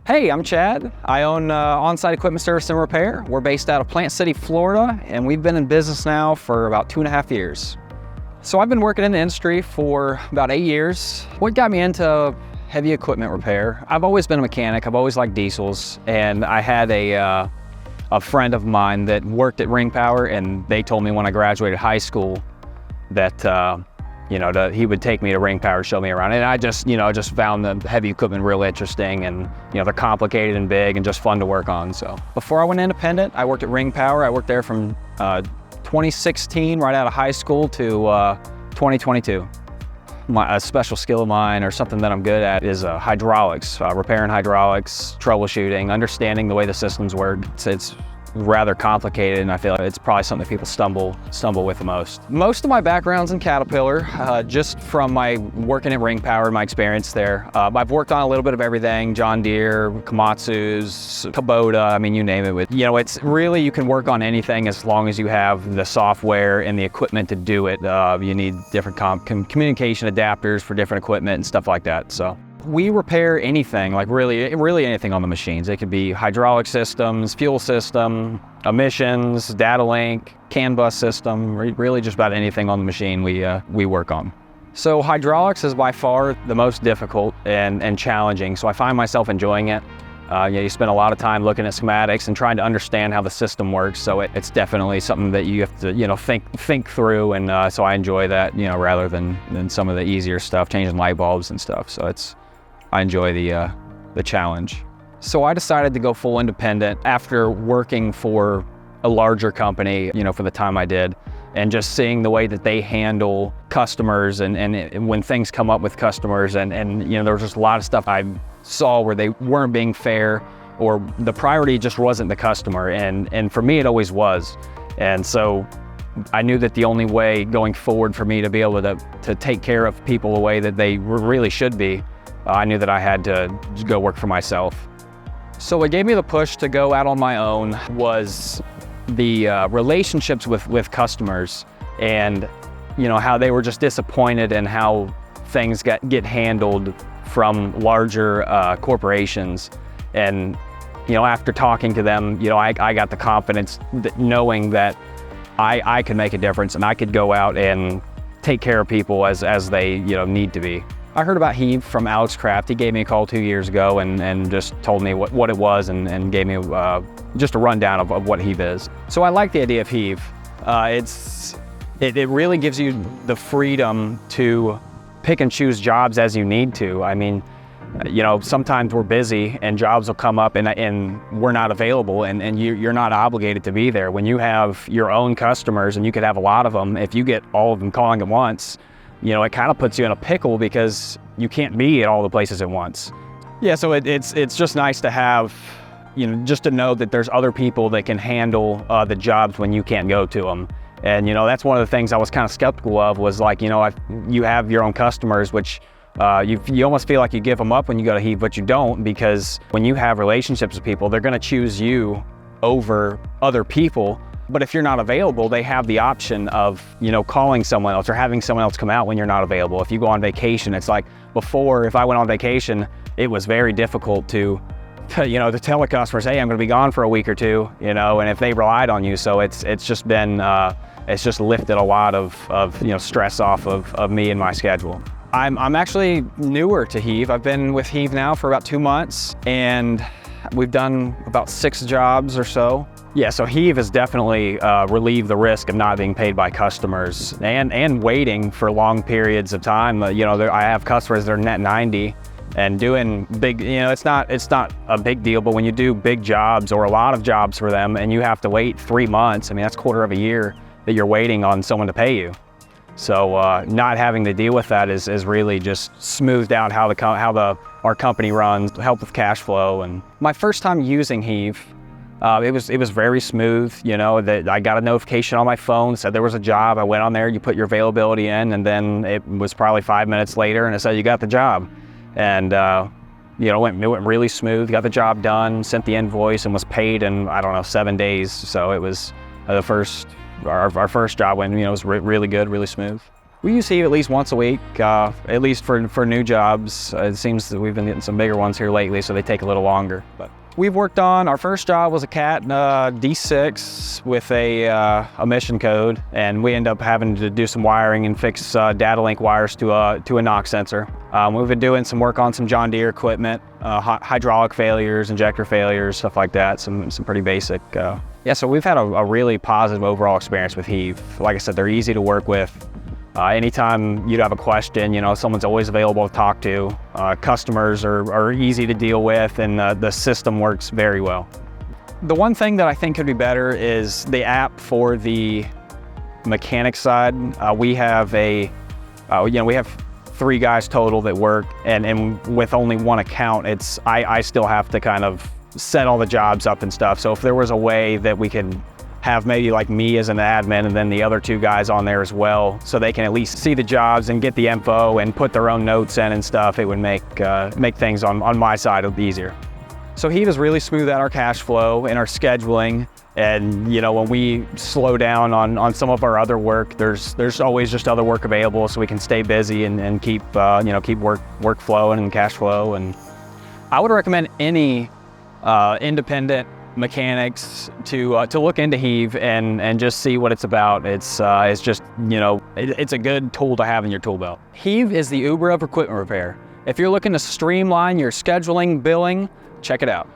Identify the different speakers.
Speaker 1: Hey, I'm Chad. I own On-Site Equipment Service and Repair. We're based out of Plant City, Florida, and we've been in business now for about 2.5 years. So I've been working in the industry for about 8 years. What got me into heavy equipment repair? I've always been a mechanic. I've always liked diesels, and I had a friend of mine that worked at Ring Power, and they told me when I graduated high school that he would take me to Ring Power, show me around. And I just found the heavy equipment real interesting, and they're complicated and big and just fun to work on. So before I went independent, I worked at Ring Power. I worked there from 2016, right out of high school, to 2022. A special skill of mine, or something that I'm good at, is hydraulics, repairing hydraulics, troubleshooting, understanding the way the systems work. It's rather complicated, and I feel like it's probably something that people stumble with the most. Most of my background's in Caterpillar, just from my working at Ring Power, my experience there. I've worked on a little bit of everything: John Deere, Komatsu's, Kubota, I mean, you name it. It's really, you can work on anything as long as you have the software and the equipment to do it. You need different communication adapters for different equipment and stuff like that. So we repair anything, like really anything on the machines. It could be hydraulic systems, fuel system, emissions, data link, CAN bus system, really just about anything on the machine we work on. So hydraulics is by far the most difficult and challenging, so I find myself enjoying it. You spend a lot of time looking at schematics and trying to understand how the system works, so it's definitely something that you have to think through, and so I enjoy that rather than some of the easier stuff, changing light bulbs and stuff. So I enjoy the challenge. So I decided to go full independent after working for a larger company, for the time I did, and just seeing the way that they handle customers and when things come up with customers, and there was just a lot of stuff I saw where they weren't being fair, or the priority just wasn't the customer, and for me it always was. And so I knew that the only way going forward for me to be able to take care of people the way that they really should be, I knew that I had to go work for myself. So what gave me the push to go out on my own was the relationships with customers, and how they were just disappointed in how things get handled from larger corporations. And after talking to them, I got the confidence knowing that I could make a difference, and I could go out and take care of people as they need to be. I heard about Heave from Alex Kraft. He gave me a call 2 years ago and just told me what it was, and gave me just a rundown of what Heave is. So I like the idea of Heave. It really gives you the freedom to pick and choose jobs as you need to. I mean, sometimes we're busy and jobs will come up and we're not available, and you're not obligated to be there. When you have your own customers, and you could have a lot of them, if you get all of them calling at once, it kind of puts you in a pickle because you can't be at all the places at once. Yeah, so it's just nice to have, just to know that there's other people that can handle the jobs when you can't go to them. And that's one of the things I was kind of skeptical of, was like, you have your own customers, which you almost feel like you give them up when you go to Heave, but you don't, because when you have relationships with people, they're going to choose you over other people. But if you're not available, they have the option of, calling someone else or having someone else come out when you're not available. If you go on vacation, it's like before, if I went on vacation, it was very difficult to tell a customer, hey, I'm going to be gone for a week or two, and if they relied on you. So it's just been, it's just lifted a lot of stress off of me and my schedule. I'm actually newer to Heave. I've been with Heave now for about 2 months, and we've done about 6 jobs or so. Yeah, so Heave has definitely relieved the risk of not being paid by customers and waiting for long periods of time. I have customers that are net 90 and doing big, it's not a big deal, but when you do big jobs or a lot of jobs for them and you have to wait 3 months, I mean, that's a quarter of a year that you're waiting on someone to pay you. So not having to deal with that is really just smoothed out how our company runs, help with cash flow. And my first time using Heave, it was very smooth. That I got a notification on my phone, said there was a job. I went on there, you put your availability in, and then it was probably 5 minutes later, and it said you got the job. And it went really smooth. Got the job done, sent the invoice, and was paid in 7 days. So it was our first job went, it was really good, really smooth. We use Heave at least once a week, at least for new jobs. It seems that we've been getting some bigger ones here lately, so they take a little longer. But we've worked on, our first job was a CAT D6 with a emission code, and we end up having to do some wiring and fix data link wires to a knock sensor. We've been doing some work on some John Deere equipment, hydraulic failures, injector failures, stuff like that, some pretty basic. Yeah, so we've had a really positive overall experience with Heave. Like I said, they're easy to work with. Anytime you have a question, someone's always available to talk to. Customers are easy to deal with, and the system works very well. The one thing that I think could be better is the app for the mechanic side. We have we have 3 guys total that work, and with only one account, I still have to kind of set all the jobs up and stuff. So if there was a way that we could have maybe like me as an admin and then the other 2 guys on there as well, so they can at least see the jobs and get the info and put their own notes in and stuff, it would make things on my side easier. So Heave has really smoothed out our cash flow and our scheduling. And when we slow down on some of our other work, there's always just other work available, so we can stay busy and keep work flowing and cash flow. And I would recommend any independent mechanics to look into Heave and just see what it's about. It's just it's a good tool to have in your tool belt. Heave is the Uber of equipment repair. If you're looking to streamline your scheduling, billing, check it out.